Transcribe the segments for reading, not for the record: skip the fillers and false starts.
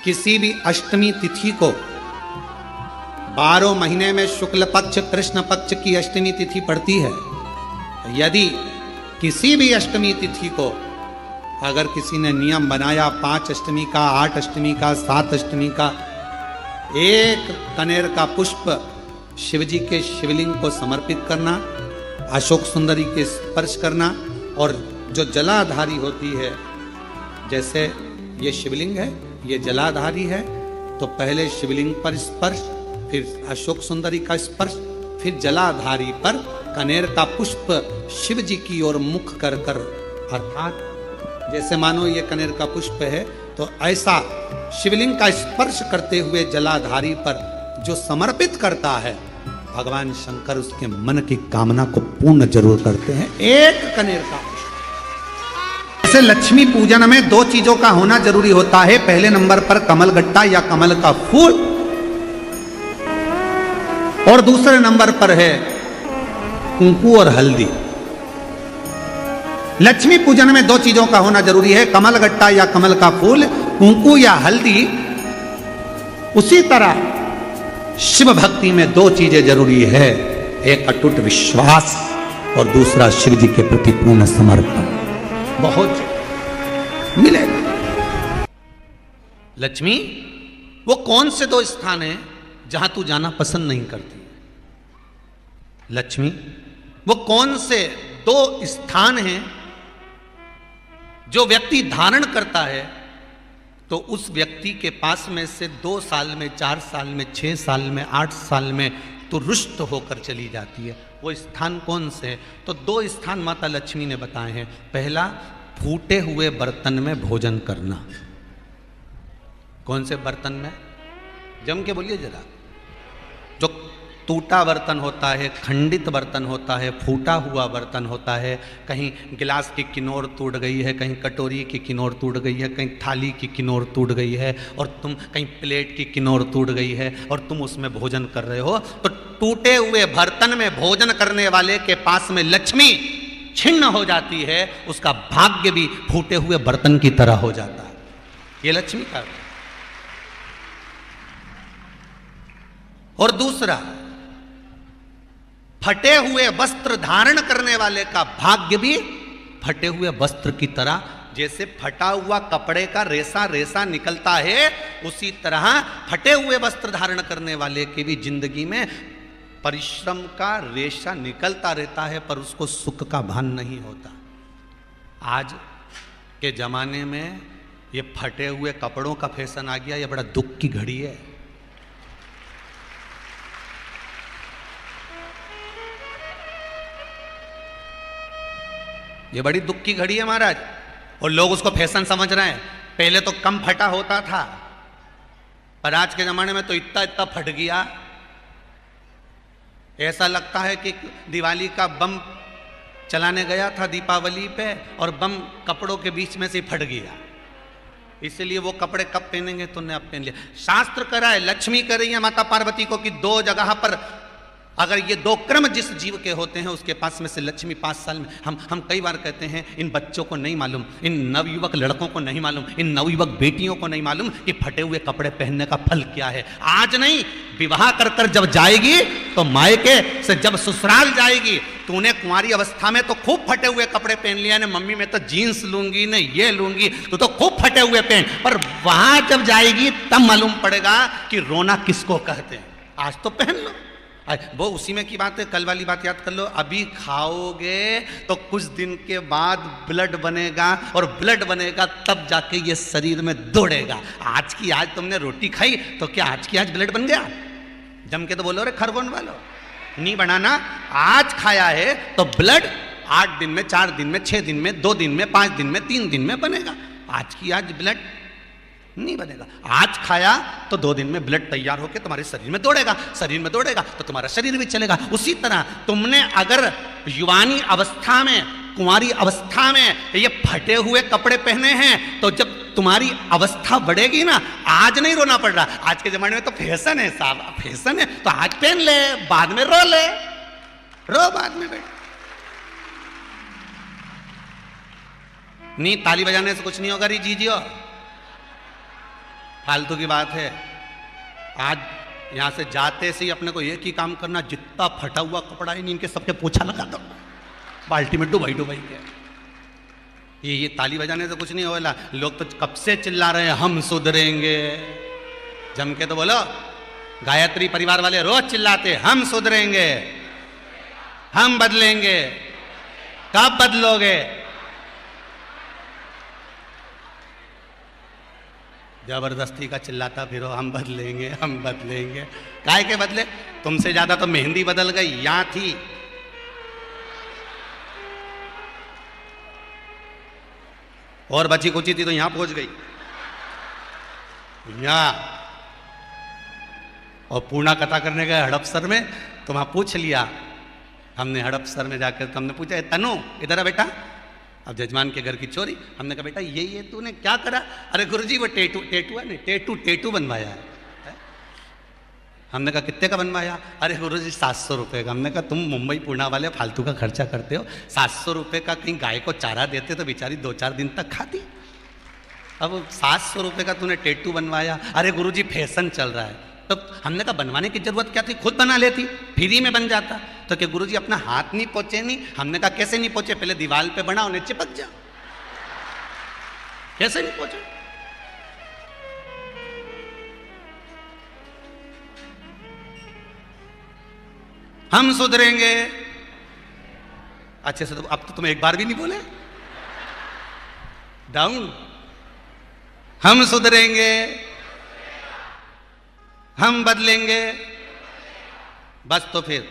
किसी भी अष्टमी तिथि को 12 महीने में शुक्ल पक्ष कृष्ण पक्ष की अष्टमी तिथि पड़ती है। यदि किसी भी अष्टमी तिथि को अगर किसी ने नियम बनाया 5 अष्टमी का, 8 अष्टमी का, 7 अष्टमी का, एक कनेर का पुष्प शिवजी के शिवलिंग को समर्पित करना, अशोक सुंदरी के स्पर्श करना, और जो जलाधारी होती है, जैसे ये शिवलिंग है, ये जलाधारी है, तो पहले शिवलिंग पर स्पर्श, फिर अशोक सुंदरी का स्पर्श, फिर जलाधारी पर कनेर का पुष्प शिव जी की ओर मुख कर कर, अर्थात जैसे मानो ये कनेर का पुष्प है, तो ऐसा शिवलिंग का स्पर्श करते हुए जलाधारी पर जो समर्पित करता है, भगवान शंकर उसके मन की कामना को पूर्ण जरूर करते हैं। एक कनेर का पुष्प। जैसे लक्ष्मी पूजन में 2 चीजों का होना जरूरी होता है। पहले नंबर पर कमल गट्टा या कमल का फूल, और दूसरे नंबर पर है कुंकू और हल्दी। लक्ष्मी पूजन में 2 चीजों का होना जरूरी है, कमल गट्टा या कमल का फूल, कुंकू या हल्दी। उसी तरह शिव भक्ति में 2 चीजें जरूरी है, एक अटूट विश्वास और दूसरा शिव जी के प्रति पूर्ण समर्पण। बहुत मिलेगा। लक्ष्मी वो कौन से 2 स्थान हैं जहां तू जाना पसंद नहीं करती? लक्ष्मी वो कौन से 2 स्थान हैं जो व्यक्ति धारण करता है तो उस व्यक्ति के पास में से 2 साल में, 4 साल में, 6 साल में, 8 साल में तो रुष्ट होकर चली जाती है? वो स्थान कौन से है? तो 2 स्थान माता लक्ष्मी ने बताए हैं। पहला, फूटे हुए बर्तन में भोजन करना। कौन से बर्तन में? जम के बोलिए जरा। जो टूटा बर्तन होता है, खंडित बर्तन होता है, फूटा हुआ बर्तन होता है, कहीं गिलास की किनोर टूट गई है, कहीं कटोरी की किनोर टूट गई है, कहीं थाली की किनोर टूट गई है, और तुम कहीं प्लेट की किनोर टूट गई है और तुम उसमें भोजन कर रहे हो, तो टूटे हुए बर्तन में भोजन करने वाले के पास में लक्ष्मी छिन्न हो जाती है, उसका भाग्य भी फूटे हुए बर्तन की तरह हो जाता है। ये लक्ष्मी का। और दूसरा, फटे हुए वस्त्र धारण करने वाले का भाग्य भी फटे हुए वस्त्र की तरह, जैसे फटा हुआ कपड़े का रेसा रेसा निकलता है, उसी तरह फटे हुए वस्त्र धारण करने वाले की भी जिंदगी में परिश्रम का रेशा निकलता रहता है, पर उसको सुख का भान नहीं होता। आज के जमाने में ये फटे हुए कपड़ों का फैशन आ गया, ये बड़ा दुख की घड़ी है। ये बड़ी दुख की घड़ी है महाराज, और लोग उसको फैशन समझ रहे हैं। पहले तो कम फटा होता था, पर आज के जमाने में तो इतना इतना फट गया, ऐसा लगता है कि दिवाली का बम चलाने गया था दीपावली पे और बम कपड़ों के बीच में से फट गया। इसलिए वो कपड़े कब पहनेंगे? तुमने अब पहन लिया। शास्त्र कह रहा है, लक्ष्मी कह रही है माता पार्वती को कि 2 जगह पर अगर ये 2 क्रम जिस जीव के होते हैं उसके पास में से लक्ष्मी 5 साल में, हम कई बार कहते हैं इन बच्चों को नहीं मालूम, इन नवयुवक लड़कों को नहीं मालूम, इन नवयुवक बेटियों को नहीं मालूम कि फटे हुए कपड़े पहनने का फल क्या है। आज नहीं, विवाह कर कर जब जाएगी तो मायके से जब ससुराल जाएगी, तूने कुंवारी अवस्था में तो खूब फटे हुए कपड़े पहन लिया ने, मम्मी मैं तो जीन्स लूंगी ने, ये लूंगी, तो खूब फटे हुए पहन, पर वहां जब जाएगी तब मालूम पड़ेगा कि रोना किसको कहते हैं। आज तो पहन लो। वो उसी में की बात है, कल वाली बात याद कर लो। अभी खाओगे तो कुछ दिन के बाद ब्लड बनेगा, और ब्लड बनेगा तब जाके ये शरीर में दौड़ेगा। आज की आज तुमने रोटी खाई तो क्या आज की आज ब्लड बन गया? जम के तो बोलो रे खरगोन वालों, नहीं बनाना। आज खाया है तो ब्लड 8 दिन में, 4 दिन में, 6 दिन में, 2 दिन में, 5 दिन में, 3 दिन में बनेगा। आज की आज ब्लड नहीं बनेगा। आज खाया तो 2 दिन में ब्लड तैयार होकर तुम्हारे शरीर में दौड़ेगा, शरीर में दौड़ेगा तो तुम्हारा शरीर भी चलेगा। उसी तरह तुमने अगर युवानी अवस्था में, कुंवारी अवस्था में ये फटे हुए कपड़े पहने हैं, तो जब तुम्हारी अवस्था बढ़ेगी ना, आज नहीं रोना पड़ रहा। आज के जमाने में तो फैशन है साहब, फैशन है तो आज पहन ले, बाद में रो ले, रो बाद में बैठ। नहीं, ताली बजाने से कुछ नहीं होगा री जीजियो। फालतू की बात है। आज यहां से जाते से ही अपने को एक ही काम करना, जितना फटा हुआ कपड़ा है इनके सबके पोछा लगा दो, बाल्टी में डुबाई डुबाई के। ये ताली बजाने से कुछ नहीं होगा। लोग तो कब से चिल्ला रहे हैं हम सुधरेंगे, जम के तो बोलो। गायत्री परिवार वाले रोज चिल्लाते हम सुधरेंगे, हम बदलेंगे। कब बदलोगे? जबरदस्ती का चिल्लाता फिरो हम बदलेंगे, हम बदलेंगे। काहे के बदले? तुमसे ज्यादा तो मेहंदी बदल गई, यहां थी। और बची कुची थी तो यहां पहुंच गई, यहां। और पूर्णा कथा करने गए हड़पसर में, तो वहां पूछ लिया हमने। हड़पसर में जाकर तो हमने पूछा, तनु इधर आ बेटा। अब जजमान के घर की चोरी। हमने कहा बेटा ये तूने क्या करा? अरे गुरुजी वो टेटू है नहीं, टेटू बनवाया है। हमने कहा कितने का बनवाया? अरे गुरुजी 700 रुपये का। हमने कहा तुम मुंबई पूना वाले फालतू का खर्चा करते हो, 700 रुपये का कहीं गाय को चारा देते तो बेचारी 2-4 दिन तक खाती। अब 700 रुपये का तूने टेटू बनवाया। अरे गुरुजी फैशन चल रहा है। तो हमने कहा बनवाने की जरूरत क्या थी, खुद बना लेती, फ्री में बन जाता। तो क्या गुरुजी अपना हाथ नहीं पहुंचे? नहीं। हमने कहा कैसे नहीं पहुंचे? पहले दीवार पे बनाओ, उन्हें चिपक जाओ। कैसे नहीं पहुंचे? हम सुधरेंगे। अच्छे से तो अब तो तुम एक बार भी नहीं बोले। डाउन। हम सुधरेंगे, हम बदलेंगे। बस तो फिर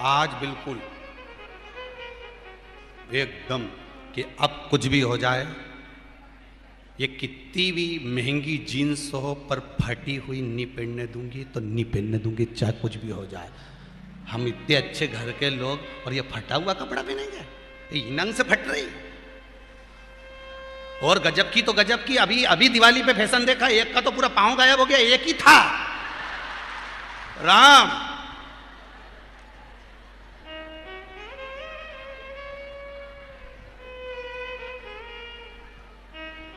आज बिल्कुल एकदम कि अब कुछ भी हो जाए, ये कितनी भी महंगी जीन्स हो पर फटी हुई नहीं पहनने दूंगी तो नहीं पहनने दूंगी, चाहे कुछ भी हो जाए। हम इतने अच्छे घर के लोग और ये फटा हुआ कपड़ा पहनेंगे? ये नंग से फट रही। और गजब की तो गजब की, अभी अभी दिवाली पे फैशन देखा, एक का तो पूरा पांव गायब हो गया, एक ही था। राम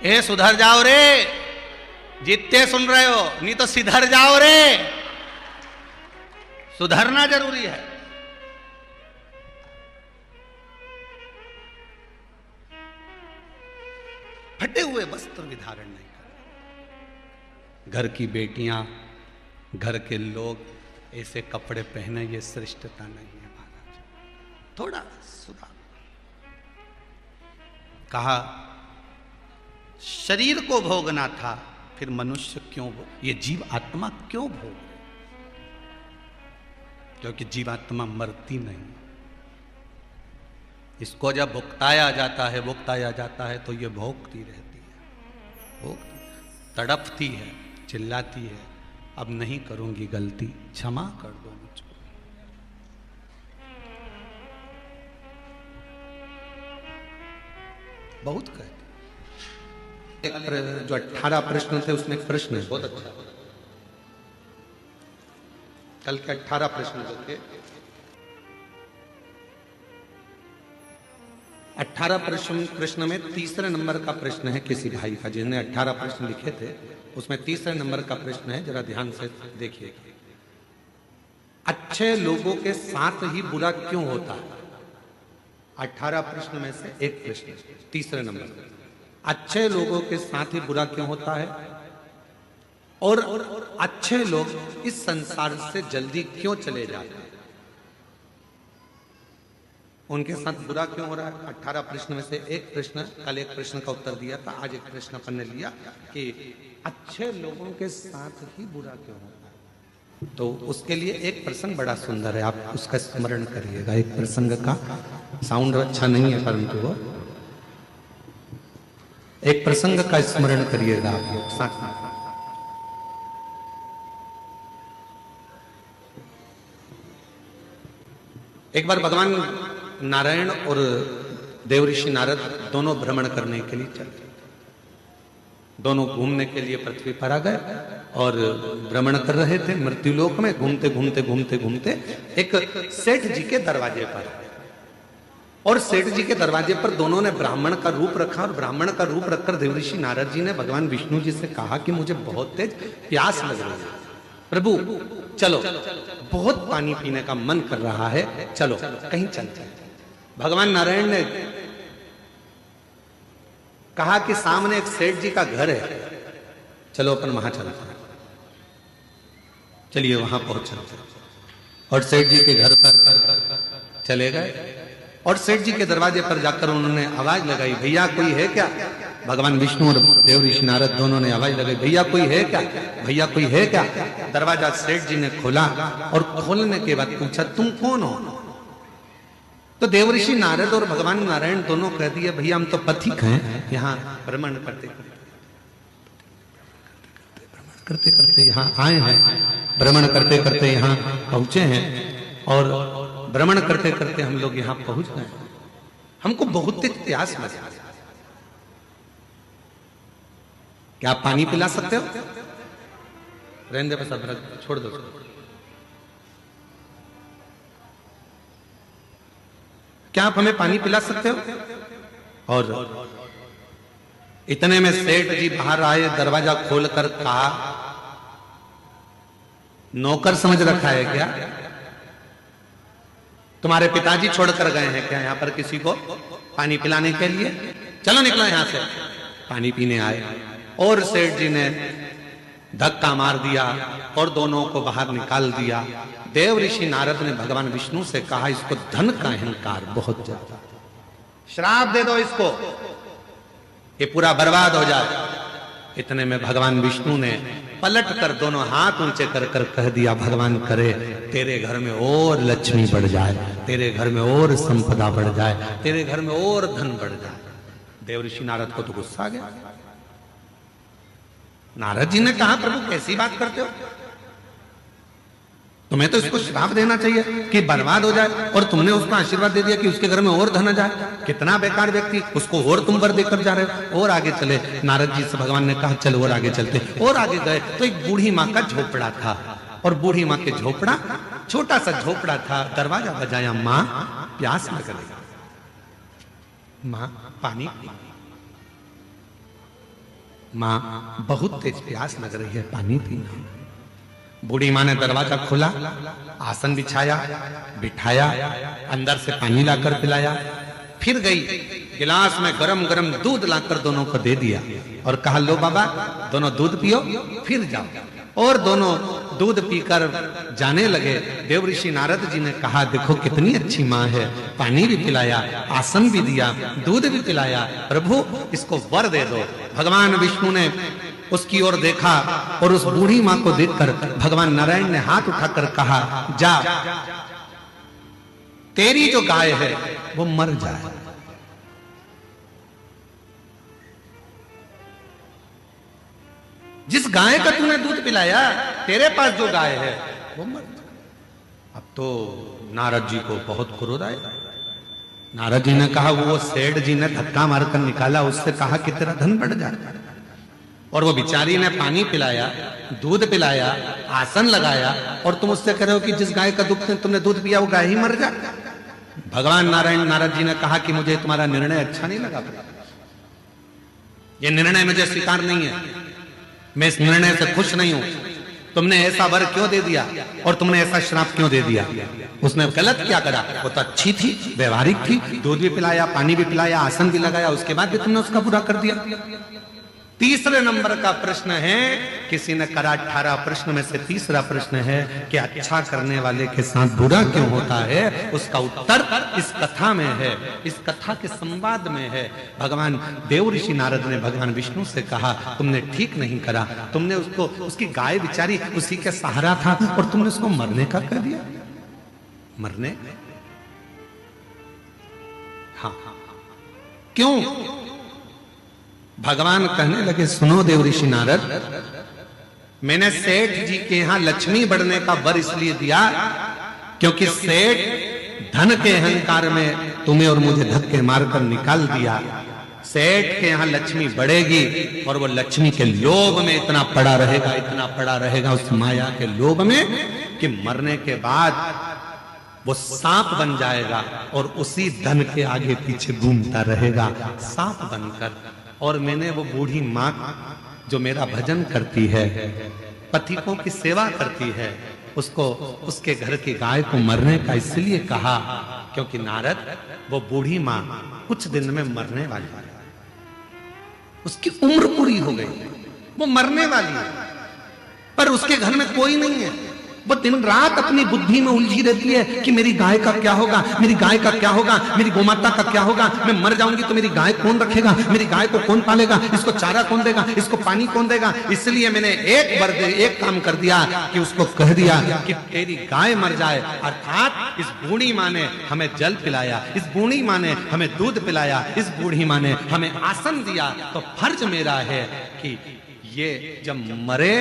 ए सुधर जाओ रे, जितने सुन रहे हो, नहीं तो सिधर जाओ रे। सुधरना जरूरी है। फटे हुए वस्त्र भी धारण नहीं कर। घर की बेटियां, घर के लोग ऐसे कपड़े पहने, ये श्रेष्ठता नहीं है महाराज। थोड़ा सुधार। कहा शरीर को भोगना था, फिर मनुष्य क्यों ये जीव आत्मा क्यों भोग? क्योंकि जीवात्मा मरती नहीं। इसको जब भुगताया जाता है तो ये भोगती रहती है, तड़पती है, चिल्लाती है, अब नहीं करूंगी गलती, क्षमा कर दो मुझको। बहुत कहते। जो 18 प्रश्न थे उसमें एक प्रश्न है बहुत अच्छा। कल के 18 प्रश्न जो थे, 18 प्रश्न में तीसरे नंबर का प्रश्न है किसी भाई का, जिन्होंने 18 प्रश्न लिखे थे उसमें तीसरे नंबर का प्रश्न है, जरा ध्यान से देखिए। अच्छे लोगों के साथ ही बुरा क्यों होता है? 18 प्रश्न में से एक प्रश्न, तीसरे नंबर, अच्छे लोगों के साथ ही बुरा क्यों होता है? और अच्छे लोग इस संसार से जल्दी क्यों चले जाते हैं? उनके साथ बुरा क्यों हो रहा है? 18 प्रश्न में से एक प्रश्न, कल एक प्रश्न का उत्तर दिया था, आज एक प्रश्न अपन ने लिया कि अच्छे लोगों के साथ ही बुरा क्यों होता है। तो उसके लिए एक प्रसंग बड़ा सुंदर है, आप उसका स्मरण करिएगा। एक प्रसंग का साउंड अच्छा नहीं है परंतु वो एक प्रसंग का स्मरण करिएगा आप लोग साथ में। एक बार भगवान नारायण और देवऋषि नारद दोनों भ्रमण करने के लिए चले। दोनों घूमने के लिए पृथ्वी पर आ गए और भ्रमण कर रहे थे मृत्युलोक में। घूमते घूमते घूमते घूमते एक सेठ जी के दरवाजे पर, और सेठ जी के दरवाजे पर दोनों ने ब्राह्मण का रूप रखा और ब्राह्मण का रूप रखकर देवऋषि नारद जी ने भगवान विष्णु जी से कहा कि मुझे बहुत तेज प्यास लग रही है, प्रभु चलो, बहुत पानी पीने का मन कर रहा है, चलो कहीं चलते हैं। भगवान नारायण ने कहा कि सामने एक सेठ जी का घर है, चलो अपन वहां चलते हैं। चलिए वहां पहुंच चलते हैं और सेठ जी के घर पर चले गए और सेठ जी के दरवाजे पर जाकर उन्होंने आवाज लगाई, भैया कोई है क्या? भगवान विष्णु और देवऋषि नारद दोनों ने आवाज लगाई, भैया कोई है क्या, भैया कोई है क्या? दरवाजा सेठ जी ने खोला और खोलने के बाद पूछा, तुम कौन हो? तो देवऋषि नारद और भगवान नारायण दोनों कह दिए, भैया हम तो पथिक हैं, यहाँ भ्रमण करते करते यहाँ आए हैं, भ्रमण करते करते यहाँ पहुंचे हैं और भ्रमण करते करते हम लोग यहां पहुंच गए, हमको बहुत तेज प्यास लगी, क्या आप पानी पिला सकते हो? रहने दे, बस छोड़ दो। क्या आप हमें पानी पिला सकते हो? और इतने में सेठ जी बाहर आए, दरवाजा खोलकर कहा, नौकर समझ रखा है क्या? तुम्हारे पिताजी छोड़कर गए हैं क्या यहां पर किसी को पानी पिलाने के लिए? चलो निकलो यहां से। पानी पीने आए और सेठ जी ने धक्का मार दिया और दोनों को बाहर निकाल दिया। देवऋषि नारद ने भगवान विष्णु से कहा, इसको धन का अहंकार बहुत ज्यादा, श्राप दे दो इसको, ये पूरा बर्बाद हो जाए। इतने में भगवान विष्णु ने पलट कर दोनों हाथ ऊंचे कर कर कह दिया, भगवान करे तेरे घर में और लक्ष्मी बढ़ जाए, तेरे घर में और संपदा बढ़ जाए, तेरे घर में और धन बढ़ जाए। देवऋषि नारद को तो गुस्सा आ गया। नारद जी ने कहा, प्रभु कैसी बात करते हो, तुम्हें तो इसको श्राप देना चाहिए कि बर्बाद हो जाए और तुमने उसको आशीर्वाद दे दिया कि उसके घर में और धन आ जाए। कितना बेकार व्यक्ति, उसको और तुम वर देकर जा रहे हो। और आगे चले, नारद जी से भगवान ने कहा चलो और आगे चलते। और आगे गए तो एक बूढ़ी माँ का झोपड़ा था और बूढ़ी माँ के झोपड़ा, छोटा सा झोपड़ा था। दरवाजा बजाया, माँ प्यास लग रही, माँ पानी, माँ बहुत तेज प्यास लग रही है, पानी पीना। बूढ़ी माँ ने दरवाजा खोला, आसन बिछाया, बिठाया, अंदर से पानी लाकर पिलाया, फिर गई गिलास में गरम गरम दूध लाकर दोनों को दे दिया और कहा, लो बाबा दोनों दूध पियो फिर जाओ। और दोनों दूध पीकर जाने लगे। देवऋषि नारद जी ने कहा, देखो कितनी अच्छी माँ है, पानी भी पिलाया, आसन भी दिया, दूध भी पिलाया, प्रभु इसको वर दे दो। भगवान विष्णु ने उसकी ओर देखा और उस बूढ़ी मां को देखकर भगवान नारायण ने हाथ उठाकर कहा, जा तेरी जो गाय है वो मर जाए। जिस गाय का तूने दूध पिलाया, तेरे पास जो गाय है वो मर जाए। अब तो नारद जी को बहुत क्रोध आया। नारद जी ने कहा, वो सेठ जी ने धक्का मारकर निकाला, उससे कहा कि तेरा धन बढ़ जाए। और वो बेचारी ने पानी पिलाया, दूध पिलाया, आसन लगाया और तुम उससे कह रहे हो कि जिस गाय का दूध तुमने दूध पिया वो गाय ही मर जाए। भगवान नारद जी ने कहा कि मुझे तुम्हारा निर्णय अच्छा नहीं लगा, ये निर्णय मुझे स्वीकार नहीं है, मैं इस निर्णय से खुश नहीं हूं। तुमने ऐसा वर क्यों दे दिया और तुमने ऐसा श्राप क्यों दे दिया? उसने गलत क्या करा? वो तो अच्छी थी, व्यवहारिक थी, दूध भी पिलाया, पानी भी पिलाया, आसन भी लगाया, उसके बाद भी तुमने उसका बुरा कर दिया। तीसरे नंबर का प्रश्न है, किसी ने करा 18 प्रश्न में से तीसरा प्रश्न है कि अच्छा करने वाले के साथ बुरा क्यों होता है? उसका उत्तर इस कथा में है, इस कथा के संवाद में है। भगवान देवऋषि नारद ने भगवान विष्णु से कहा, तुमने ठीक नहीं करा, तुमने उसको, उसकी गाय बेचारी उसी के सहारा था और तुमने उसको मरने का कह दिया। मरने? हाँ, क्यों? भगवान कहने लगे, सुनो देवऋषि नारद, मैंने सेठ जी के यहां लक्ष्मी बढ़ने का वर इसलिए दिया क्योंकि सेठ धन के अहंकार में तुम्हें और मुझे धक्के मारकर निकाल दिया। सेठ के यहां लक्ष्मी बढ़ेगी और वो लक्ष्मी के लोभ में इतना पड़ा रहेगा, इतना पड़ा रहेगा उस माया के लोभ में कि मरने के बाद वो सांप बन जाएगा और उसी धन के आगे पीछे घूमता रहेगा सांप बनकर। और मैंने वो बूढ़ी माँ जो मेरा भजन करती है, पथिकों की सेवा करती है, उसको उसके घर की गाय को मरने का इसलिए कहा क्योंकि नारद वो बूढ़ी माँ कुछ दिन में मरने वाली है, उसकी उम्र पूरी हो गई, वो मरने वाली है, पर उसके घर में कोई नहीं है। वो दिन रात अपनी बुद्धि में उलझी रहती है कि मेरी गाय का क्या होगा, मेरी गाय का क्या होगा, मेरी गोमाता का क्या होगा, मैं मर जाऊंगी तो मेरी गाय कौन रखेगा, मेरी गाय को कौन पालेगा, इसको चारा कौन देगा, इसको पानी कौन देगा। इसलिए मैंने एक काम कर दिया कि उसको कह दिया कि तेरी गाय मर जाए, अर्थात इस बूढ़ी माँ ने हमें जल पिलाया, इस बूढ़ी माँ ने हमें दूध पिलाया, इस बूढ़ी माँ ने हमें आसन दिया, तो फर्ज मेरा है कि ये जब मरे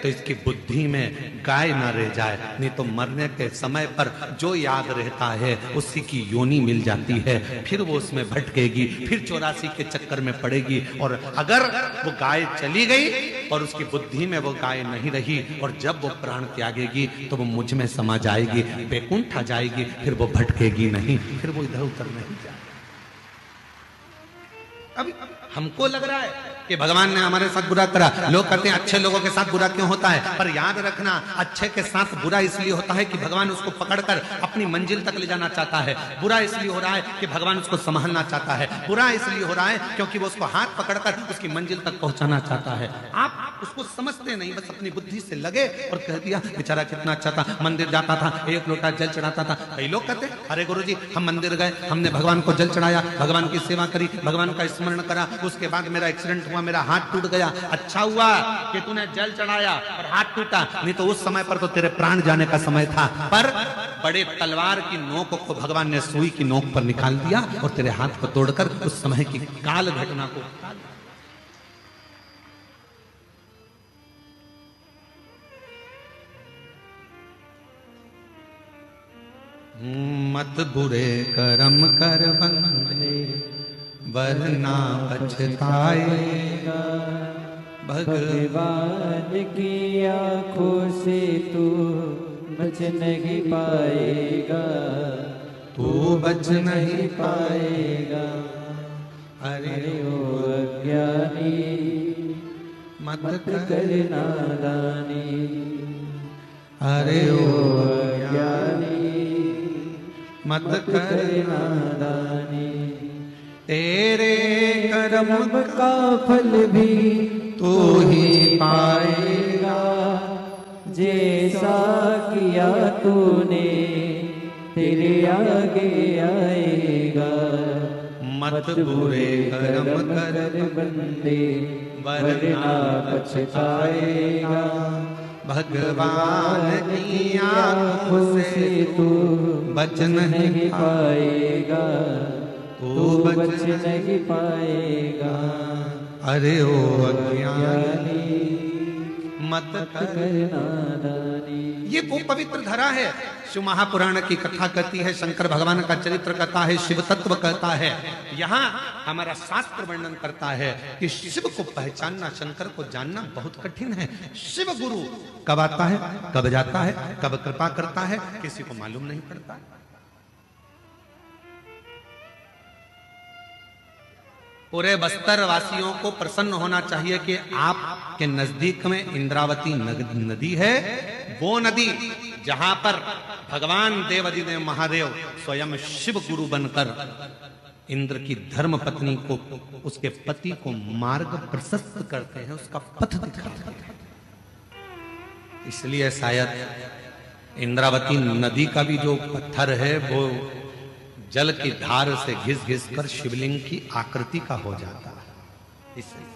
तो इसकी बुद्धि में गाय ना रह जाए, नहीं तो मरने के समय पर जो याद रहता है उसी की योनि मिल जाती है, फिर वो उसमें भटकेगी, फिर 84 के चक्कर में पड़ेगी। और अगर वो गाय चली गई और उसकी बुद्धि में वो गाय नहीं रही और जब वो प्राण त्यागेगी तो वो मुझ में समा जाएगी, बैकुंठ आ जाएगी, फिर वो भटकेगी नहीं, फिर वो इधर उधर नहीं जाएगी। अब हमको लग रहा है कि भगवान ने हमारे साथ बुरा करा, लोग कहते हैं अच्छे लोगों के साथ बुरा क्यों होता है, पर याद रखना अच्छे के साथ बुरा इसलिए होता है कि भगवान उसको पकड़कर अपनी मंजिल तक ले जाना चाहता है, बुरा इसलिए हो रहा है कि भगवान उसको संभालना चाहता है, बुरा इसलिए हो रहा है क्योंकि वो उसको हाथ पकड़कर उसकी मंजिल तक पहुंचाना चाहता है। आप उसको समझते नहीं, बस अपनी बुद्धि से लगे और कह दिया बेचारा कितना अच्छा था, मंदिर जाता था, एक लोटा जल चढ़ाता था। कई लोग कहते अरे गुरुजी हम मंदिर गए, हमने भगवान को जल चढ़ाया, भगवान की सेवा करी, भगवान का स्मरण करा, उसके बाद मेरा एक्सीडेंट हुआ, मेरा हाथ टूट गया। अच्छा हुआ कि तूने जल चढ़ाया और हाथ टूटा, नहीं तो उस समय पर तो तेरे प्राण जाने का समय था। पर बड़े तलवार की नोक को भगवान ने सुई की नोक पर निकाल दिया और तेरे हाथ को तोड़कर उस समय की काल घटना को मत बुरे कर्म कर बंदे वरना पछताएगा, भगवान की आंखों से तू बच नहीं पाएगा, तू बच नहीं पाएगा। अरे ओ अज्ञानी मत कर नादानी, अरे ओ अज्ञानी मत कर नादानी, तेरे कर्म का फल भी तू ही पाएगा, जैसा किया तूने तेरे आगे आएगा। मत बुरे कर्म कर बंदे वरना पछताएगा, भगवान की आंखों से तू बच नहीं पाएगा, तू बच नहीं पाएगा। अरे ओ अज्ञानी मत कर नादानी। ये वो पवित्र धरा है। शिव महापुराण की कथा कहती है, शंकर भगवान का चरित्र कहता है, शिव तत्व कहता है। यहाँ हमारा शास्त्र वर्णन करता है कि शिव को पहचानना, शंकर को जानना बहुत कठिन है। शिव गुरु कब आता है, कब जाता है, कब कृपा करता है, किसी को मालूम नहीं पड़ता। पूरे बस्तर वासियों को प्रसन्न होना चाहिए कि आपके नजदीक में इंद्रावती नदी है, वो नदी जहां पर भगवान देवाधिदेव महादेव स्वयं शिव गुरु बनकर इंद्र की धर्म पत्नी को, उसके पति को मार्ग प्रशस्त करते हैं, उसका पथ दिखाते हैं। इसलिए शायद इंद्रावती नदी का भी जो पत्थर है वो जल की धार से घिस घिस कर शिवलिंग की आकृति का हो जाता है। इसलिए